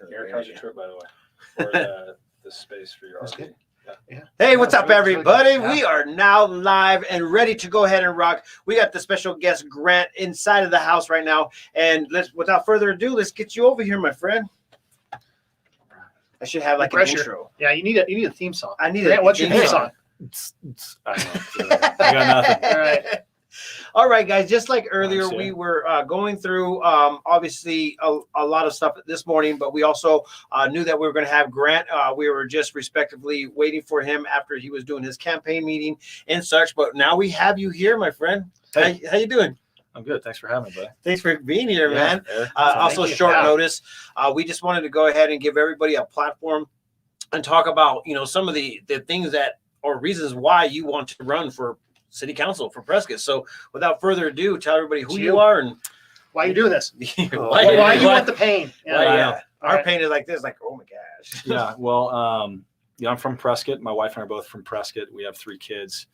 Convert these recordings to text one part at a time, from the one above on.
Here comes your trip, by the way, for the space for your RV. Yeah. Hey, what's up, everybody? Really we are now live and ready to go ahead and rock. We got the special guest Grant inside of the house right now, and without further ado, let's get you over here, my friend. I should have like an intro. Yeah, you need a theme song. I need Grant, what's your theme song? I don't know. I got nothing. All right. All right, guys, just like earlier, we were going through, obviously, a lot of stuff this morning, but we also knew that we were going to have Grant. We were just respectively waiting for him after he was doing his campaign meeting and such, but now we have you here, my friend. Hey. How you doing? I'm good. Thanks for having me, buddy. Thanks for being here, man. Eric. Also, short notice. We just wanted to go ahead and give everybody a platform and talk about, some of the things that or reasons why you want to run for City Council for Prescott. So without further ado, tell everybody who you are and why you do this. why you want the pain. Our right. pain is like this, like, oh my gosh. Yeah. Well, I'm from Prescott. My wife and I are both from Prescott. We have 3 kids.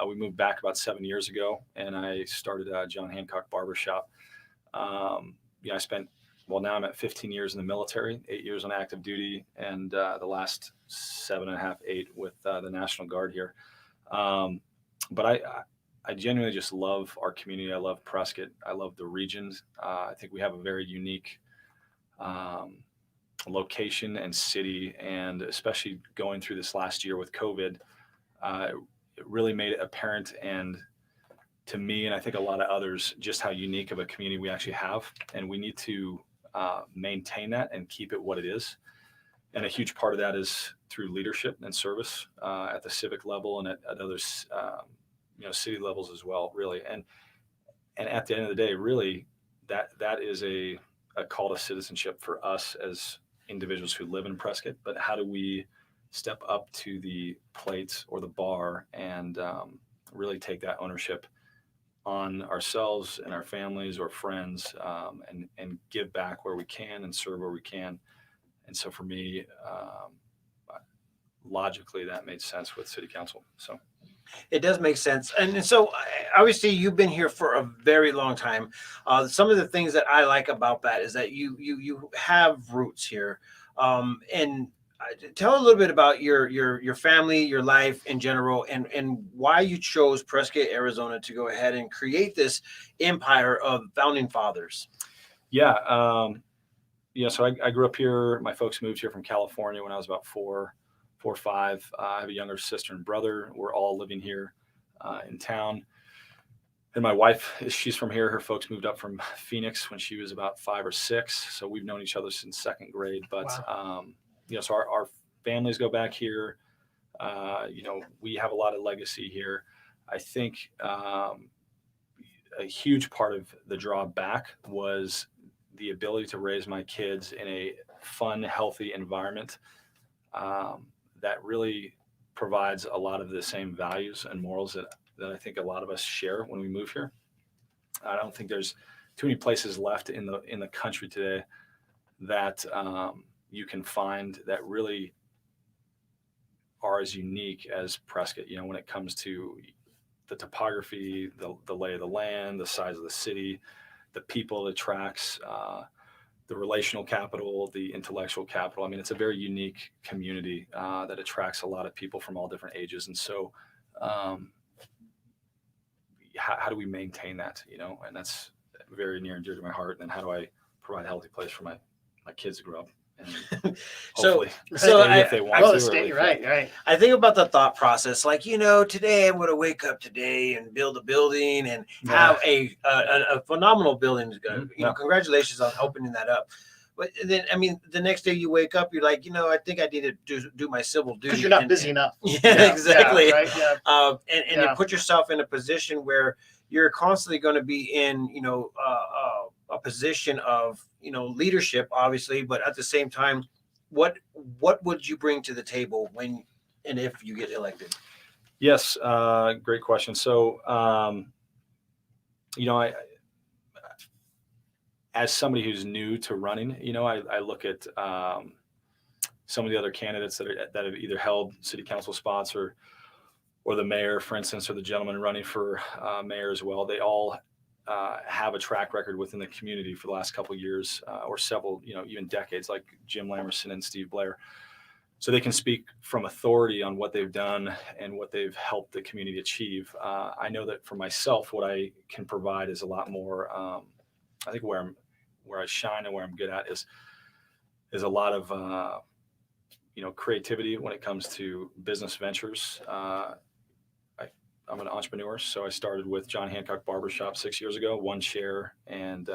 We moved back about 7 years ago, and I started John Hancock Barbershop. I spent, now I'm at 15 years in the military, 8 years on active duty, and the last 7.5, 8 with the National Guard here. But I genuinely just love our community. I love Prescott. I love the regions. I think we have a very unique location and city, and especially going through this last year with COVID, it really made it apparent, and to me, and I think a lot of others, just how unique of a community we actually have, and we need to maintain that and keep it what it is. And a huge part of that is through leadership and service at the civic level and at others, city levels as well, really. And at the end of the day, really, that is a call to citizenship for us as individuals who live in Prescott. But how do we step up to the plate or the bar and really take that ownership on ourselves and our families or friends, and give back where we can and serve where we can. And so for me, logically, that made sense with City Council. So it does make sense. And so obviously you've been here for a very long time. Some of the things that I like about that is that you have roots here. And tell a little bit about your family, your life in general, and why you chose Prescott, Arizona to go ahead and create this empire of founding fathers. Yeah. So I grew up here. My folks moved here from California when I was about 4 or 5. I have a younger sister and brother. We're all living here in town. And my wife, she's from here. Her folks moved up from Phoenix when she was about 5 or 6. So we've known each other since 2nd grade. But, so our families go back here. We have a lot of legacy here. I think a huge part of the draw back was the ability to raise my kids in a fun, healthy environment that really provides a lot of the same values and morals that I think a lot of us share when we move here. I don't think there's too many places left in the country today that you can find that really are as unique as Prescott, when it comes to the topography, the lay of the land, the size of the city, the people it attracts, the relational capital, the intellectual capital. I mean, it's a very unique community that attracts a lot of people from all different ages. And so how do we maintain that, and that's very near and dear to my heart. And then how do I provide a healthy place for my kids to grow up? And so if they want to, right. I think about the thought process, like, today I'm going to wake up today and build a building and have a phenomenal building. Congratulations on opening that up. But then, the next day you wake up, you're like, I think I need to do my civil duty. Because you're not busy enough. Yeah, exactly. Yeah, right? Yeah. And you put yourself in a position where you're constantly going to be in, a position of, leadership, obviously, but at the same time, what would you bring to the table when and if you get elected? Yes. Great question. So, I as somebody who's new to running, I look at some of the other candidates that have either held city council spots or the mayor, for instance, or the gentleman running for mayor as well. They all have a track record within the community for the last couple of years or several, even decades, like Jim Lamerson and Steve Blair. So they can speak from authority on what they've done and what they've helped the community achieve. I know that for myself, what I can provide is a lot more. I think where I shine and where I'm good at is a lot of creativity when it comes to business ventures. I'm an entrepreneur, so I started with John Hancock Barbershop 6 years ago, one chair, and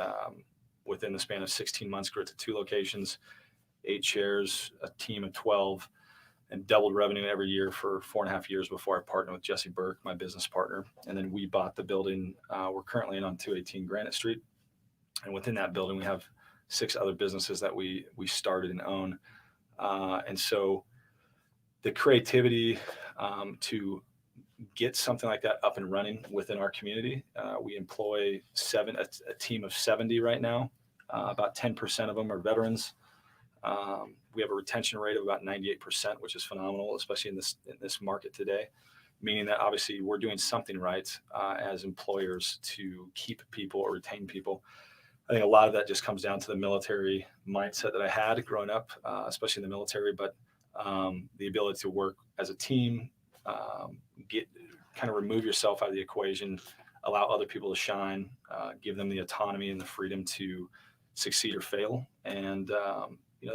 within the span of 16 months, grew it to 2 locations, 8 chairs, a team of 12, and doubled revenue every year for 4.5 years before I partnered with Jesse Burke, my business partner. And then we bought the building we're currently in on 218 Granite Street. And within that building, we have 6 other businesses that we started and own. And so the creativity to get something like that up and running within our community, we employ a team of 70 right now. About 10% of them are veterans. We have a retention rate of about 98%, which is phenomenal, especially in this market today, meaning that obviously we're doing something right as employers to keep people or retain people. I think a lot of that just comes down to the military mindset that I had growing up, especially in the military, but the ability to work as a team, kind of remove yourself out of the equation, allow other people to shine, give them the autonomy and the freedom to succeed or fail. And,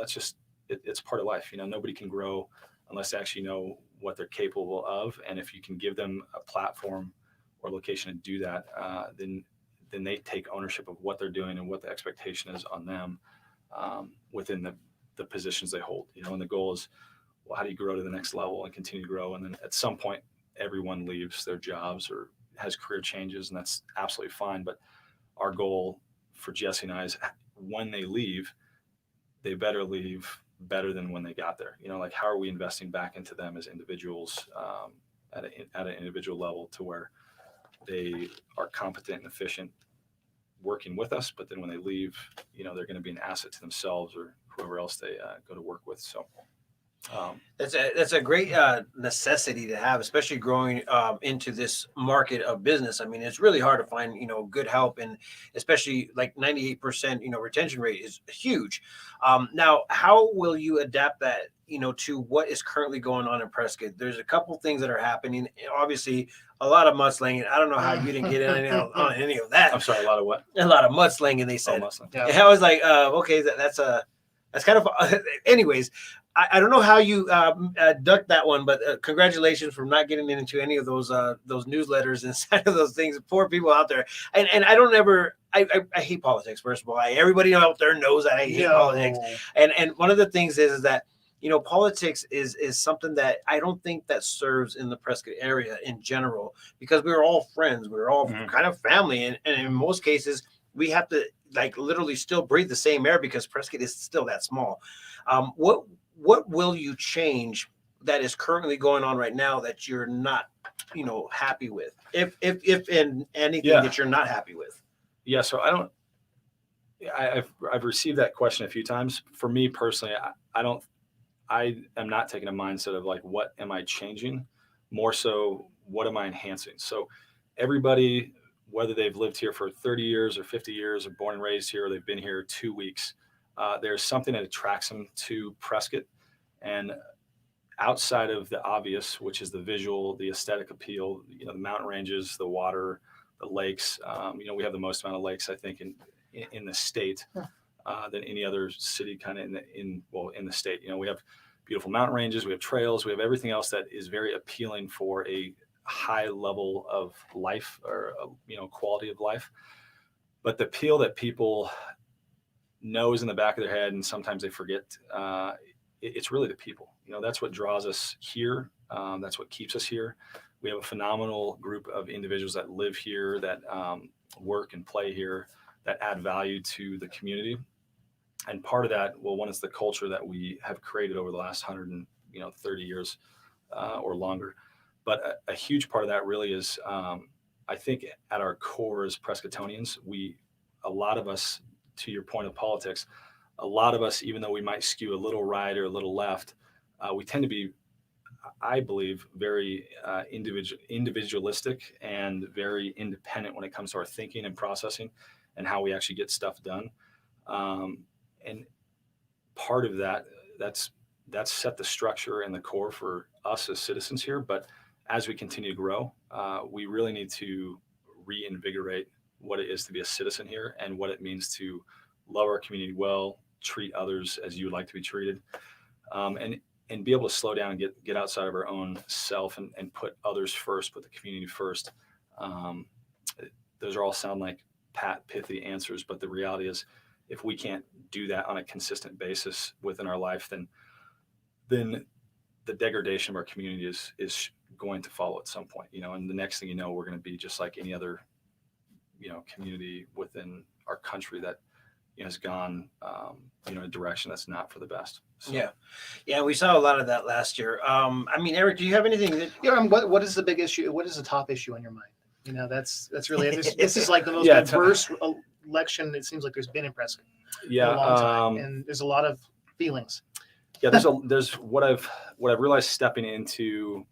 that's just, it's part of life. Nobody can grow unless they actually know what they're capable of. And if you can give them a platform or location to do that, then they take ownership of what they're doing and what the expectation is on them within the positions they hold. And the goal is, well, how do you grow to the next level and continue to grow? And then at some point, everyone leaves their jobs or has career changes, and that's absolutely fine. But our goal for Jesse and I is when they leave, they better leave better than when they got there. Like, how are we investing back into them as individuals at an individual level to where they are competent and efficient working with us, but then when they leave, they're going to be an asset to themselves or whoever else they go to work with. So that's a great necessity to have, especially growing into this market of business. I mean, it's really hard to find good help, and especially like 98% retention rate is huge. Now, how will you adapt that to what is currently going on in Prescott? There's a couple things that are happening. Obviously, a lot of mudslinging. I don't know how you didn't get on any of that. I'm sorry, a lot of what? A lot of mudslinging. They said. Mudslinging. Yeah. And I was like, okay, that's kind of. Anyways, I don't know how you ducked that one, but congratulations for not getting into any of those newsletters inside of those things. Poor people out there, and I don't ever. I hate politics. First of all, everybody out there knows that I hate politics, and one of the things is that politics is something that I don't think that serves in the Prescott area in general, because we're all friends, we're all kind of family, and in most cases we have to literally still breathe the same air because Prescott is still that small. What will you change that is currently going on right now that you're not, happy with? If in anything that you're not happy with? Yeah. So I've received that question a few times. For me personally, I am not taking a mindset of what am I changing? More so, what am I enhancing? So everybody, whether they've lived here for 30 years or 50 years or born and raised here, or they've been here 2 weeks, there's something that attracts them to Prescott. And outside of the obvious, which is the visual, the aesthetic appeal, the mountain ranges, the water, the lakes, we have the most amount of lakes, I think, in the state than any other city kind of in the state. We have beautiful mountain ranges, we have trails, we have everything else that is very appealing for a high level of life or quality of life. But the appeal that people know is in the back of their head, and sometimes they forget, it's really the people. That's what draws us here. That's what keeps us here. We have a phenomenal group of individuals that live here, that work and play here, that add value to the community. And part of that, one is the culture that we have created over the last 130 years or longer. But a huge part of that really is, I think, at our core as Prescottonians, a lot of us, to your point of politics, a lot of us, even though we might skew a little right or a little left, we tend to be I believe, very individualistic and very independent when it comes to our thinking and processing and how we actually get stuff done. And part of that's set the structure and the core for us as citizens here. But as we continue to grow, we really need to reinvigorate what it is to be a citizen here and what it means to love our community well, treat others as you would like to be treated, and be able to slow down and get outside of our own self and put others first, put the community first. Um, those are all sound like pithy answers, but the reality is, if we can't do that on a consistent basis within our life, then the degradation of our community is going to follow at some point. And the next thing you know, we're going to be just like any other community within our country that has gone a direction that's not for the best. So, yeah, we saw a lot of that last year. I mean, Eric, do you have anything that What is the big issue? What is the top issue on your mind? That's really this is like the most diverse election it seems like there's been in Prescott in a long time, and there's a lot of feelings. Yeah, there's what I've realized stepping into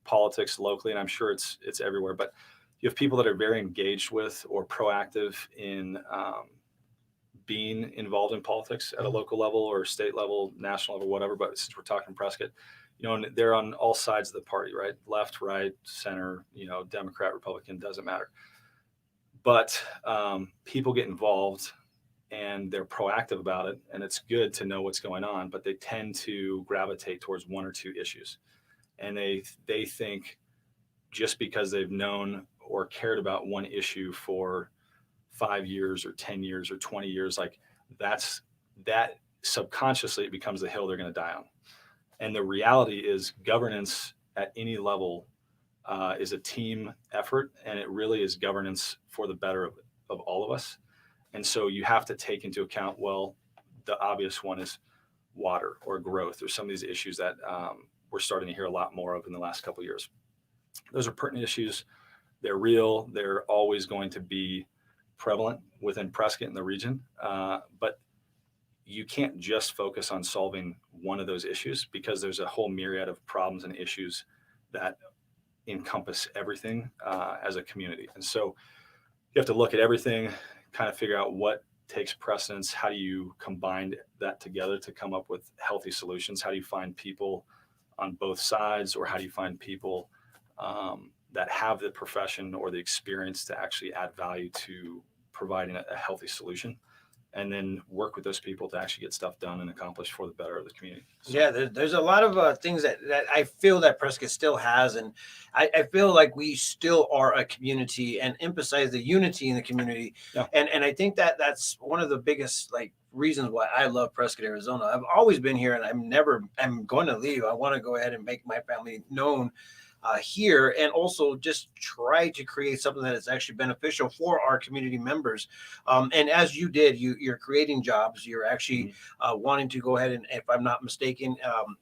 politics locally, and I'm sure it's everywhere, but you have people that are very engaged with or proactive in being involved in politics at a local level or state level, national level, whatever. But since we're talking Prescott, and they're on all sides of the party, right? Left, right, center, Democrat, Republican, doesn't matter. But people get involved and they're proactive about it, and it's good to know what's going on, but they tend to gravitate towards one or two issues. And they think just because they've known or cared about one issue for 5 years or 10 years or 20 years, like that subconsciously it becomes the hill they're going to die on. And the reality is governance at any level is a team effort, and it really is governance for the better of all of us. And so you have to take into account, well, the obvious one is water or growth or some of these issues that we're starting to hear a lot more of in the last couple of years. Those are pertinent issues. They're real. They're always going to be prevalent within Prescott and the region. But you can't just focus on solving one of those issues, because there's a whole myriad of problems and issues that encompass everything as a community. And so you have to look at everything, kind of figure out what takes precedence. How do you combine that together to come up with healthy solutions? How do you find people on both sides, or how do you find people that have the profession or the experience to actually add value to providing a healthy solution, and then work with those people to actually get stuff done and accomplished for the better of the community. So, yeah, there's a lot of things that I feel that Prescott still has, and I feel like we still are a community and emphasize the unity in the community. Yeah. And I think that's one of the biggest reasons why I love Prescott, Arizona. I've always been here, and I'm going to leave. I want to go ahead and make my family known here, and also just try to create something that is actually beneficial for our community members. And as you did, you're creating jobs. You're actually wanting to go ahead and, if I'm not mistaken,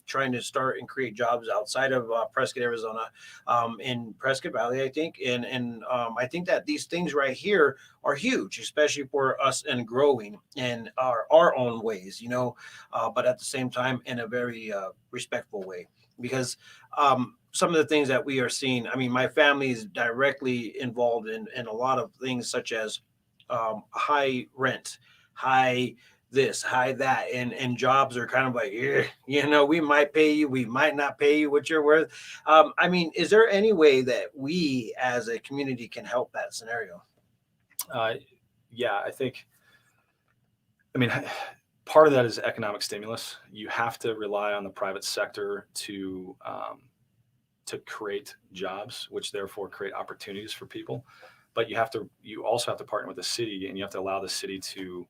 trying to start and create jobs outside of Prescott, Arizona, in Prescott Valley, I think. And I think that these things right here are huge, especially for us and growing in our own ways, but at the same time in a very respectful way, because some of the things that we are seeing, I mean, my family is directly involved in a lot of things, such as high rent, high this, high that, and jobs are kind of like, we might pay you, we might not pay you what you're worth. I mean, is there any way that we as a community can help that scenario? Yeah, I mean, part of that is economic stimulus. You have to rely on the private sector to create jobs, which therefore create opportunities for people. But you also have to partner with the city, and you have to allow the city to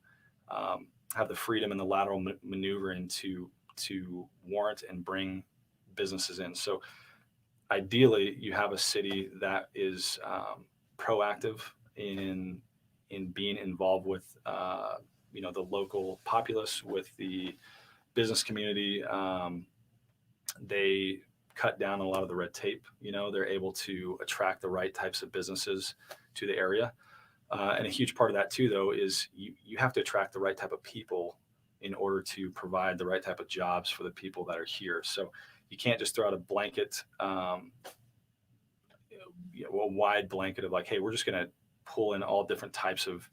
have the freedom and the lateral maneuvering to warrant and bring businesses in. So ideally, you have a city that is proactive in being involved with the local populace, with the business community. They cut down a lot of the red tape. They're able to attract the right types of businesses to the area. And a huge part of that too, though, is you have to attract the right type of people in order to provide the right type of jobs for the people that are here. So you can't just throw out a blanket, a wide blanket of like, hey, we're just going to pull in all different types of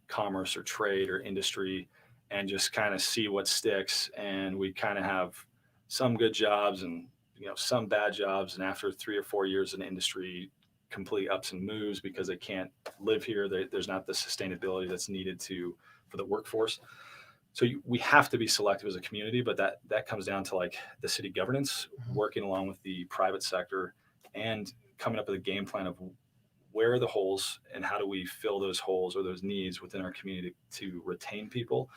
commerce or trade or industry and just kind of see what sticks. And we kind of have some good jobs and some bad jobs. And after 3 or 4 years in industry, complete ups and moves because they can't live here. There's not the sustainability that's needed for the workforce. So we have to be selective as a community, but that comes down to like the city governance, working along with the private sector and coming up with a game plan of where are the holes and how do we fill those holes or those needs within our community to retain people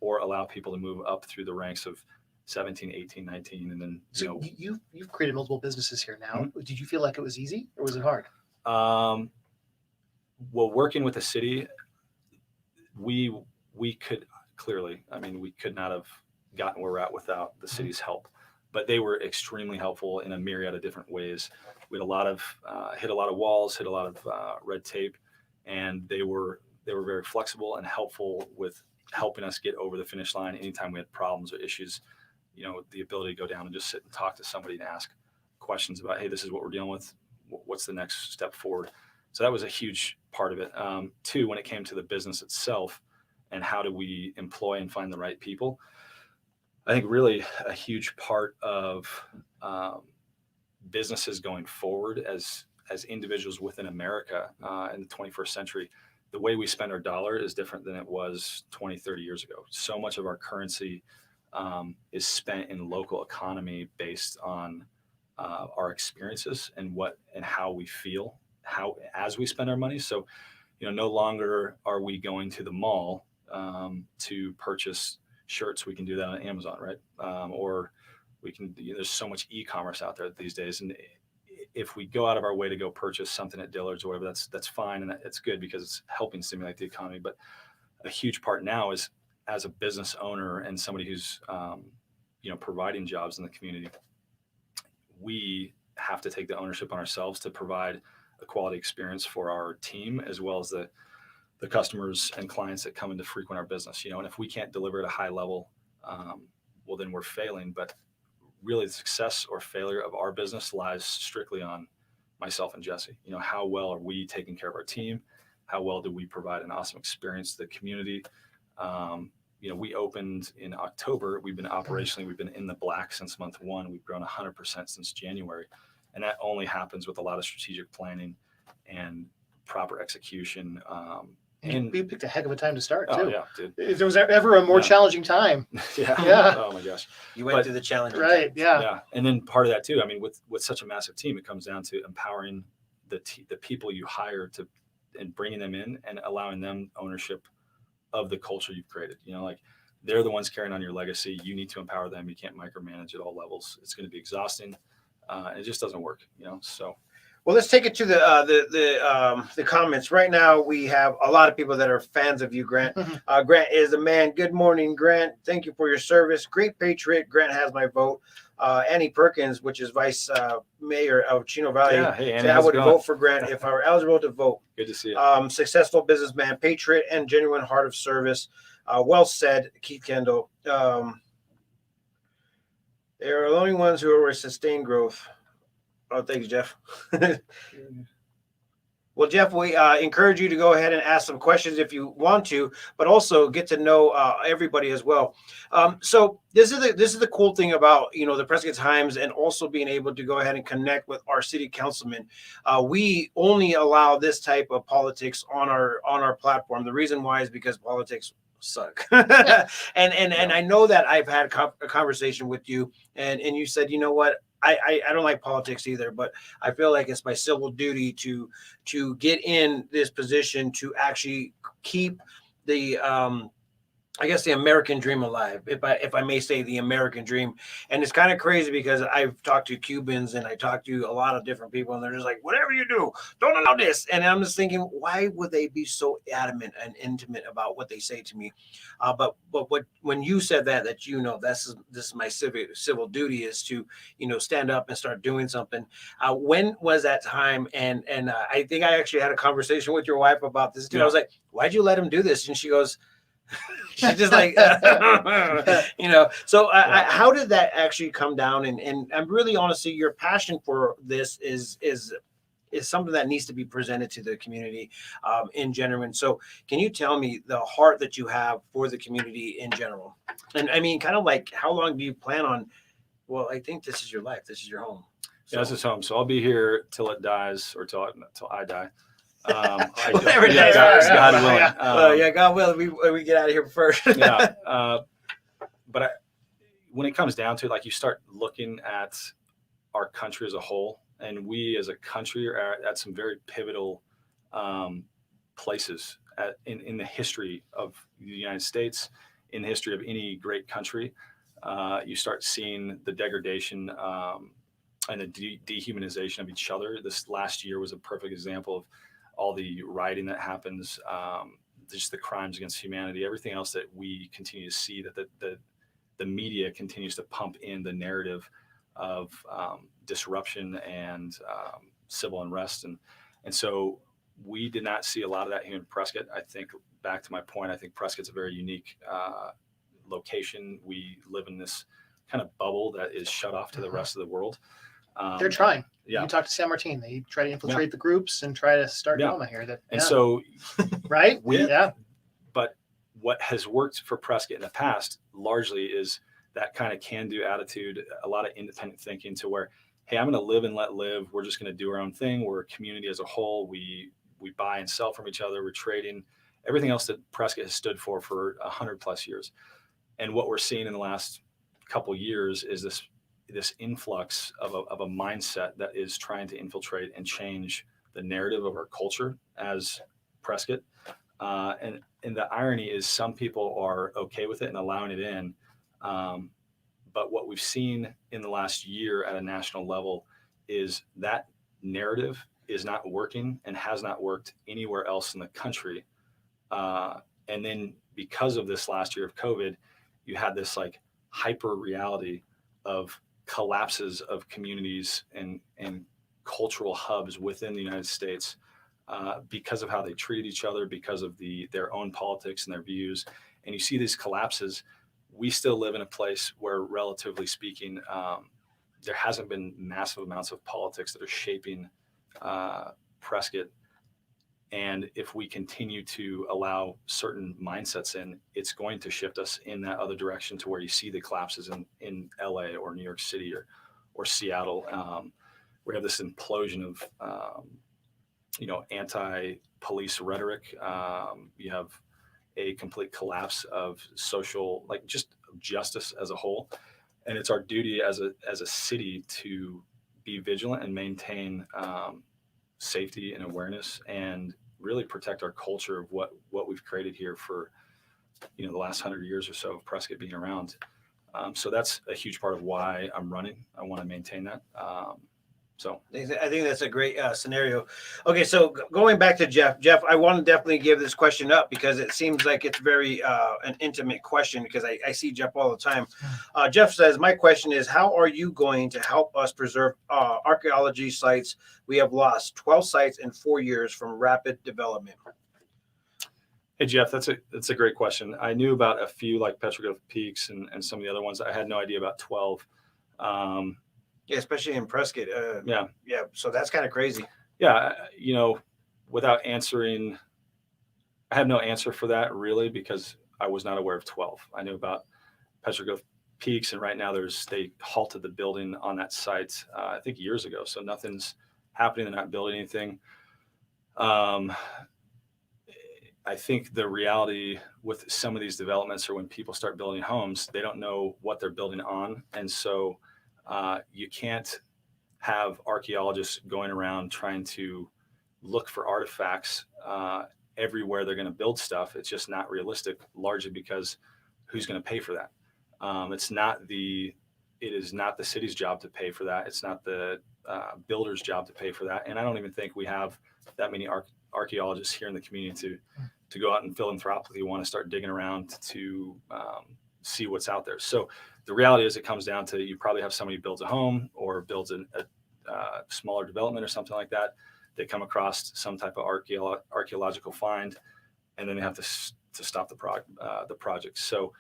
or allow people to move up through the ranks of 17, 18, 19. And then, so you've created multiple businesses here now. Mm-hmm. Did you feel like it was easy or was it hard? Well, working with the city, we could clearly, we could not have gotten where we're at without the city's help, but they were extremely helpful in a myriad of different ways. We had hit a lot of walls, hit a lot of red tape, and they were very flexible and helpful with helping us get over the finish line anytime we had problems or issues. The ability to go down and just sit and talk to somebody and ask questions about, hey, this is what we're dealing with. What's the next step forward? So that was a huge part of it. Two, when it came to the business itself and how do we employ and find the right people, I think really a huge part of businesses going forward as individuals within America in the 21st century, the way we spend our dollar is different than it was 20, 30 years ago. So much of our currency is spent in local economy based on our experiences and how we feel as we spend our money. So, no longer are we going to the mall to purchase shirts. We can do that on Amazon, right? Or we can. There's so much e-commerce out there these days, and if we go out of our way to go purchase something at Dillard's or whatever, that's fine and it's good because it's helping stimulate the economy. But a huge part now is as a business owner and somebody who's providing jobs in the community, we have to take the ownership on ourselves to provide a quality experience for our team as well as the customers and clients that come in to frequent our business. And if we can't deliver at a high level, well, then we're failing. But really the success or failure of our business lies strictly on myself and Jesse. How well are we taking care of our team? How well do we provide an awesome experience to the community? We opened in October. We've been in the black since month 1. We've grown 100% since January. And that only happens with a lot of strategic planning and proper execution. And we picked a heck of a time to start too. Oh, yeah, dude. If there was ever a more challenging time. Yeah. Oh my gosh. You went through the challenge. Right. Yeah. Yeah. And then part of that too, with such a massive team, it comes down to empowering the people you hire and bringing them in and allowing them ownership of the culture you've created. They're the ones carrying on your legacy. You need to empower them. You can't micromanage at all levels. It's going to be exhausting. It just doesn't work, so. Well, let's take it to the comments. Right now, we have a lot of people that are fans of you, Grant. Grant is a man. Good morning, Grant. Thank you for your service. Great patriot. Grant has my vote. Annie Perkins, which is vice mayor of Chino Valley. Yeah, hey, Annie, I would vote for Grant if I were eligible to vote. Good to see you. Successful businessman, patriot, and genuine heart of service. Well said, Keith Kendall. They are the only ones who are sustained growth. Oh, thanks, Jeff. Well, Jeff, we encourage you to go ahead and ask some questions if you want to, but also get to know everybody as well. So this is the cool thing about the Prescott Times and also being able to go ahead and connect with our city councilmen. We only allow this type of politics on our platform. The reason why is because politics suck. and I know that I've had a conversation with you, and you said, you know what? I don't like politics either, but I feel like it's my civil duty to get in this position to actually keep the the American dream alive, if I may say the American dream. And it's kind of crazy because I've talked to Cubans and I talked to a lot of different people, and they're just like, whatever you do, don't allow this. And I'm just thinking, why would they be so adamant and intimate about what they say to me? But when you said that this is my civil duty is to stand up and start doing something. When was that time? And I think I actually had a conversation with your wife about this too. Yeah. I was like, why'd you let him do this? And she goes, She's just like, you know. So how did that actually come down? And I'm really honestly, your passion for this is something that needs to be presented to the community in general. And so can you tell me the heart that you have for the community in general? And I mean, kind of like, how long do you plan on? Well, I think this is your life. This is your home. So. Yeah, this is home. So I'll be here till it dies, or till I die. Whatever yeah, God willing. Yeah, God willing, we get out of here first. Yeah, but when it comes down to it, like, you start looking at our country as a whole, and we as a country are at some very pivotal places in the history of the United States, in the history of any great country. You start seeing the degradation and the dehumanization of each other. This last year was a perfect example of all the rioting that happens, just the crimes against humanity, everything else that we continue to see, that the media continues to pump in the narrative of disruption and civil unrest. And so we did not see a lot of that here in Prescott. I think, back to my point, I think Prescott's a very unique location. We live in this kind of bubble that is shut off to the rest of the world. They're trying. Yeah. You talk to San Martin, they try to infiltrate the groups and try to start drama here. And so, right? But what has worked for Prescott in the past largely is that kind of can-do attitude, a lot of independent thinking, to where, hey, I'm going to live and let live. We're just going to do our own thing. We're a community as a whole. We buy and sell from each other. We're trading. Everything else that Prescott has stood for 100+ years. And what we're seeing in the last couple of years is this influx of a mindset that is trying to infiltrate and change the narrative of our culture as Prescott. And the irony is, some people are okay with it and allowing it in. But what we've seen in the last year at a national level is that narrative is not working and has not worked anywhere else in the country. And then, because of this last year of COVID, you had this like hyper reality of collapses of communities and cultural hubs within the United States because of how they treat each other, because of their own politics and their views. And you see these collapses. We still live in a place where, relatively speaking, there hasn't been massive amounts of politics that are shaping Prescott. And if we continue to allow certain mindsets in, it's going to shift us in that other direction, to where you see the collapses in LA or New York City or Seattle. We have this implosion of, anti-police rhetoric. You have a complete collapse of social, like, just justice as a whole. And it's our duty as a city to be vigilant and maintain safety and awareness, and really protect our culture of what we've created here for the last 100 years or so of Prescott being around. So that's a huge part of why I'm running. I want to maintain that. So I think that's a great scenario. Okay, so going back to Jeff, I want to definitely give this question up, because it seems like it's very an intimate question, because I see Jeff all the time. Jeff says, my question is, how are you going to help us preserve archaeology sites? We have lost 12 sites in 4 years from rapid development. Hey, Jeff, that's a great question. I knew about a few, like Petroglyph Peaks and some of the other ones. I had no idea about 12. Yeah, especially in Prescott. Yeah. So that's kind of crazy. Yeah. Without answering, I have no answer for that, really, because I was not aware of 12. I knew about Petroglyph Peaks, and right now they halted the building on that site, I think years ago. So nothing's happening. They're not building anything. I think the reality with some of these developments are, when people start building homes, they don't know what they're building on. And so you can't have archaeologists going around trying to look for artifacts everywhere they're going to build stuff. It's just not realistic, largely because who's going to pay for that? It is not the city's job to pay for that. It's not the builder's job to pay for that. And I don't even think we have that many archaeologists here in the community to go out and philanthropically want to start digging around to see what's out there. So the reality is, it comes down to, you probably have somebody who builds a home or builds a smaller development or something like that. They come across some type of archaeological find, and then they have to stop the project. So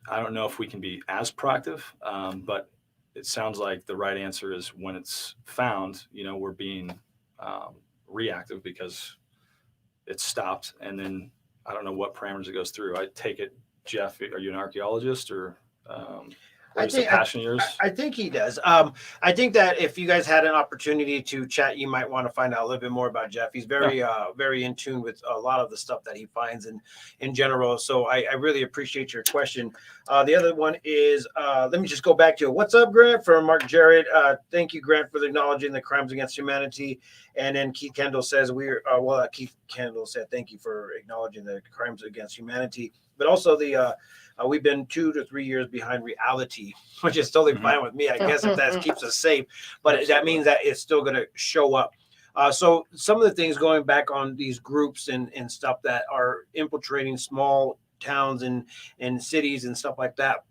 I don't know if we can be as proactive, but it sounds like the right answer is when it's found, we're being reactive because it's stopped, and then I don't know what parameters it goes through. I take it, Jeff, are you an archaeologist or is it a passion of yours? I think he does. I think that if you guys had an opportunity to chat, you might want to find out a little bit more about Jeff. He's very in tune with a lot of the stuff that he finds in general. So I really appreciate your question. The other one is, let me just go back to it. What's up, Grant? From Mark Jarrett. Thank you, Grant, for acknowledging the crimes against humanity. And then Keith Kendall says, Keith Kendall said, thank you for acknowledging the crimes against humanity. But also we've been 2 to 3 years behind reality, which is totally fine with me, I guess, if that keeps us safe. But that means that it's still going to show up. So some of the things going back on these groups and stuff that are infiltrating small towns and cities and stuff like that.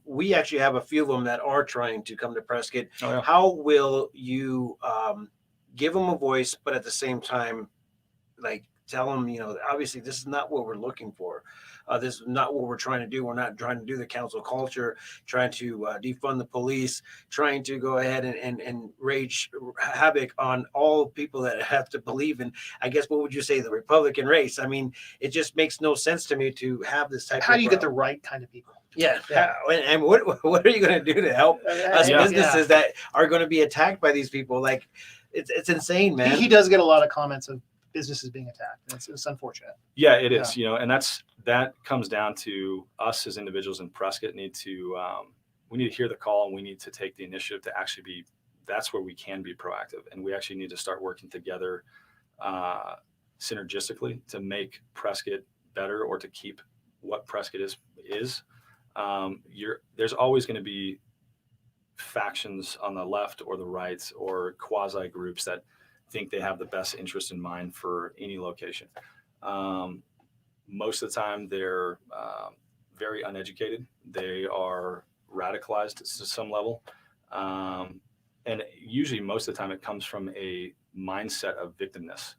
We actually have a few of them that are trying to come to Prescott. Oh, yeah. How will you give them a voice, but at the same time, like, tell them, obviously this is not what we're looking for. This is not what we're trying to do. We're not trying to do the council culture, trying to defund the police, trying to go ahead and rage havoc on all people that have to believe in, I guess, what would you say, the Republican race? I mean, it just makes no sense to me to have this type How do you get the right kind of people? Yeah. And what are you going to do to help us businesses that are going to be attacked by these people? Like, it's insane, man. He does get a lot of comments of businesses being attacked. It's unfortunate. Yeah, it is. And that comes down to us as individuals in Prescott we need to hear the call, and we need to take the initiative to actually that's where we can be proactive, and we actually need to start working together synergistically to make Prescott better, or to keep what Prescott is. There's always going to be factions on the left or the right, or quasi groups that think they have the best interest in mind for any location. Most of the time they're very uneducated. They are radicalized to some level. And usually most of the time it comes from a mindset of victimness.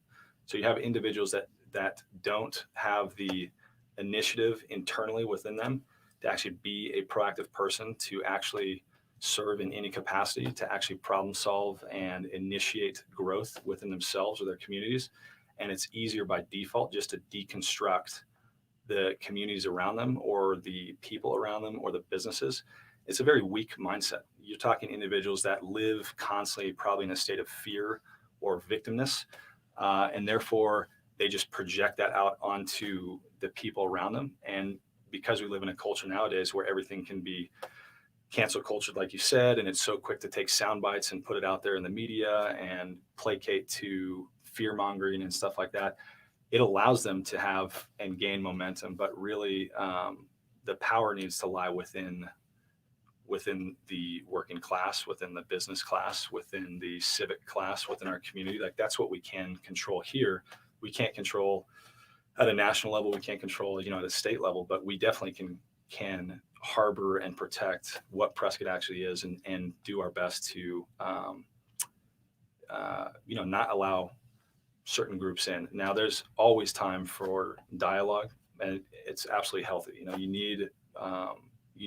So you have individuals that don't have the initiative internally within them to actually be a proactive person, to actually serve in any capacity, to actually problem solve and initiate growth within themselves or their communities. And it's easier by default just to deconstruct the communities around them, or the people around them, or the businesses. It's a very weak mindset. You're talking individuals that live constantly probably in a state of fear or victimness, and therefore they just project that out onto the people around them. And because we live in a culture nowadays where everything can be cancel culture, like you said, and it's so quick to take sound bites and put it out there in the media and placate to fear mongering and stuff like that, it allows them to have and gain momentum. But really, the power needs to lie within the working class, within the business class, within the civic class, within our community. Like, that's what we can control here. We can't control at a national level. We can't control, at a state level, but we definitely can harbor and protect what Prescott actually is, and do our best to, not allow certain groups in. Now, there's always time for dialogue, and it's absolutely healthy. You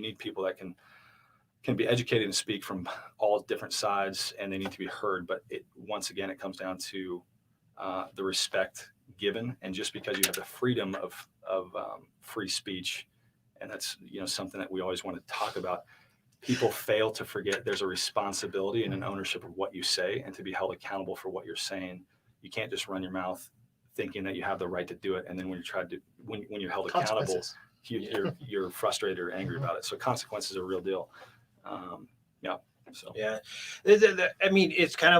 need people that can be educated and speak from all different sides, and they need to be heard. But once again, it comes down to the respect given, and just because you have the freedom of free speech, and that's something that we always want to talk about. People fail to forget there's a responsibility and an ownership of what you say, and to be held accountable for what you're saying. You can't just run your mouth thinking that you have the right to do it, and then when you're held accountable, you're frustrated or angry about it. So consequences are a real deal. I mean, it's kind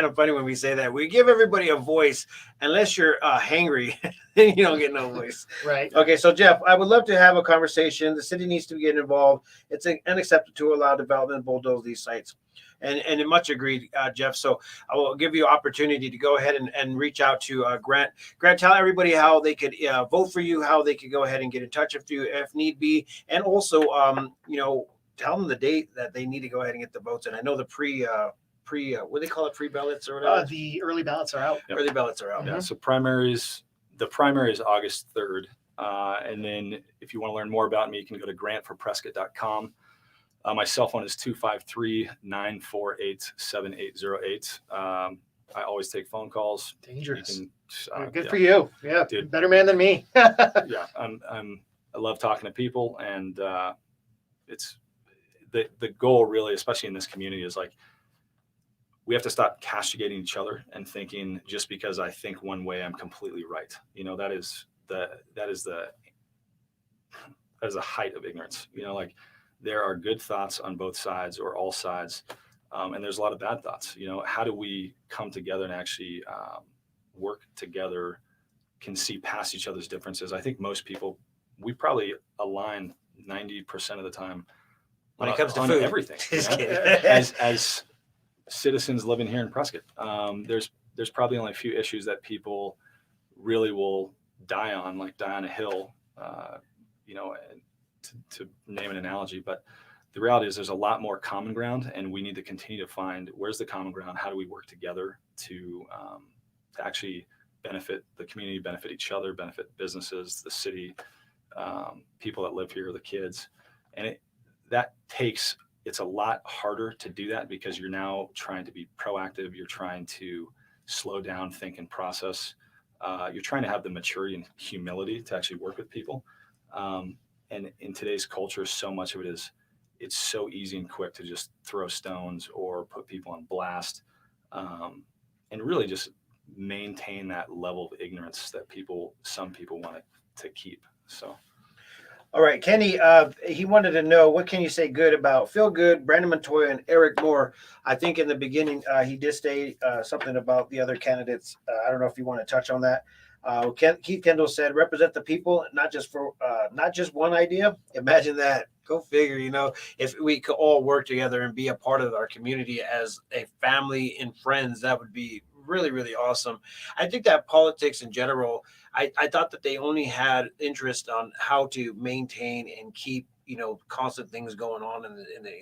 of funny when we say that. We give everybody a voice. Unless you're hangry, then you don't get no voice. Right. Okay, so Jeff, I would love to have a conversation. The city needs to get involved. It's unacceptable to allow development bulldoze these sites. And much agreed, Jeff. So I will give you an opportunity to go ahead and reach out to Grant. Grant, tell everybody how they could vote for you, how they could go ahead and get in touch with you if need be. And also, tell them the date that they need to go ahead and get the votes. And I know the what do they call it, pre-ballots or whatever? The early ballots are out. Yep. Early ballots are out. Yeah. So the primary is August 3rd. And then if you want to learn more about me, you can go to grantforprescott.com. My cell phone is 253-948-7808. I always take phone calls. Dangerous. Good for you. Yeah, dude. Better man than me. Yeah, I love talking to people, and it's the goal really, especially in this community, is like we have to stop castigating each other and thinking just because I think one way I'm completely right. That is the height of ignorance. Like there are good thoughts on both sides or all sides. And there's a lot of bad thoughts. How do we come together and actually work together, can see past each other's differences? I think most people, we probably align 90% of the time when it comes to on food. Everything. As citizens living here in Prescott, there's probably only a few issues that people really will die on, like die on a hill, to name an analogy. But the reality is there's a lot more common ground, and we need to continue to find where's the common ground. How do we work together to actually benefit the community, benefit each other, benefit businesses, the city, people that live here, the kids. And it's a lot harder to do that because you're now trying to be proactive. You're trying to slow down, think, and process. You're trying to have the maturity and humility to actually work with people. And in today's culture, so much of it's so easy and quick to just throw stones or put people on blast, and really just maintain that level of ignorance that some people want to keep. So. All right, Kenny, he wanted to know, what can you say good about Phil Good, Brandon Montoya, and Eric Moore? I think in the beginning, he did say something about the other candidates. I don't know if you want to touch on that. Keith Kendall said, represent the people, not just one idea. Imagine that. Go figure, if we could all work together and be a part of our community as a family and friends, that would be really, really awesome. I think that politics in general, I thought that they only had interest on how to maintain and keep, constant things going on in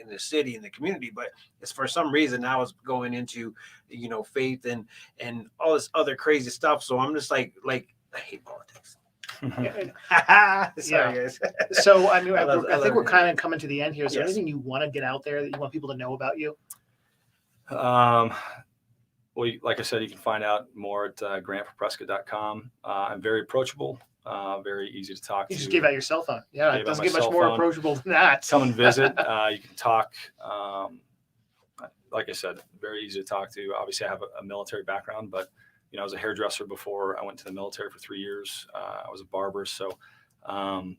the city, in the community. But it's for some reason now it's going into, faith and all this other crazy stuff. So I'm just like I hate politics. Sorry, guys. So I think we're kind of coming to the end here. Is there anything you want to get out there that you want people to know about you? Well, like I said, you can find out more at grantforprescott.com. I'm very approachable, very easy to talk to. You just gave out your cell phone. Yeah, it doesn't get much more approachable than that. Come and visit. You can talk. Like I said, very easy to talk to. Obviously, I have a military background, but I was a hairdresser before I went to the military for 3 years. I was a barber, so I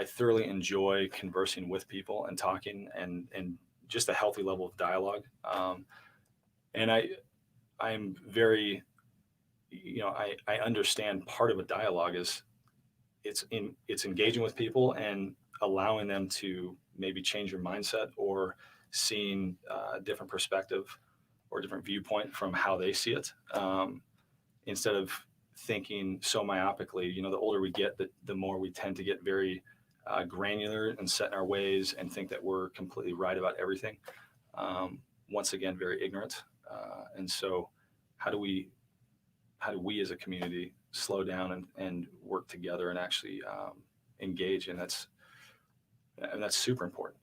thoroughly enjoy conversing with people and talking and just a healthy level of dialogue. And I'm very, I understand part of a dialogue is it's engaging with people and allowing them to maybe change your mindset or seeing a different perspective or a different viewpoint from how they see it, instead of thinking so myopically. The older we get, the more we tend to get very granular and set in our ways and think that we're completely right about everything. Once again, very ignorant. And so how do we as a community slow down and work together and actually engage? And that's super important.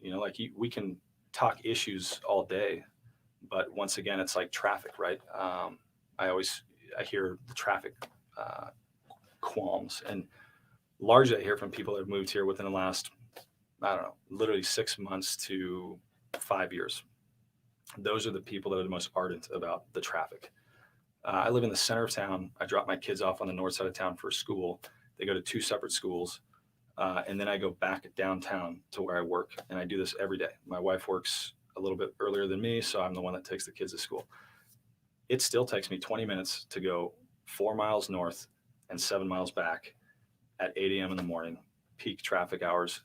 We can talk issues all day, but once again, it's like traffic, right? I hear the traffic qualms, and largely I hear from people that have moved here within the last, I don't know, literally 6 months to 5 years. Those are the people that are the most ardent about the traffic. I live in the center of town. I drop my kids off on the north side of town for school. They go to 2 separate schools. And then I go back downtown to where I work. And I do this every day. My wife works a little bit earlier than me, so I'm the one that takes the kids to school. It still takes me 20 minutes to go 4 miles north and 7 miles back at 8 a.m. in the morning, peak traffic hours.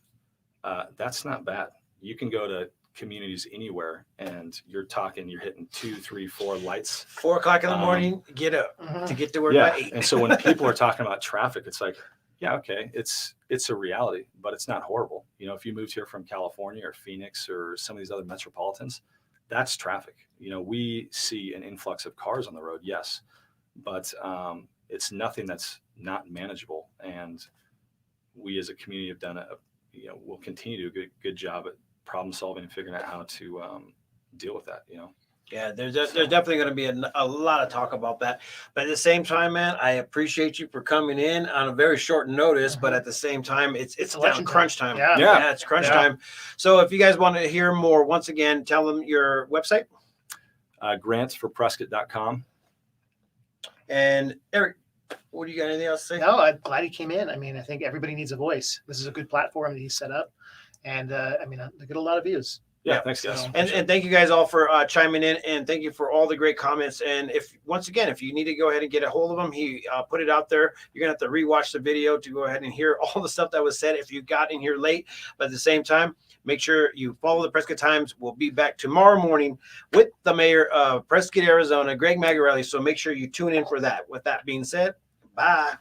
That's not bad. You can go to communities anywhere and you're hitting 2, 3, 4 lights. 4 o'clock in the morning, get up to get to work by 8. And so when people are talking about traffic, it's like, yeah, okay, it's a reality, but it's not horrible. If you moved here from California or Phoenix or some of these other metropolitans, that's traffic. We see an influx of cars on the road, yes, but it's nothing that's not manageable. And we as a community have done we'll continue to do a good job at problem solving and figuring out how to deal with that. Yeah, there's definitely going to be a lot of talk about that. But at the same time, man, I appreciate you for coming in on a very short notice. But at the same time, it's down crunch time. Yeah, it's crunch time. So if you guys want to hear more, once again, tell them your website. Grantsforprescott.com. And Eric, what do you got? Anything else to say? No, I'm glad he came in. I mean, I think everybody needs a voice. This is a good platform that he set up, and I get a lot of views. Yeah, thanks, guys. And thank you guys all for chiming in, and thank you for all the great comments. And if you need to go ahead and get a hold of him, he put it out there. You're gonna have to rewatch the video to go ahead and hear all the stuff that was said if you got in here late. But at the same time, make sure you follow the Prescott Times. We'll be back tomorrow morning with the mayor of Prescott, Arizona, Greg Magarelli. So make sure you tune in for that. With that being said, bye.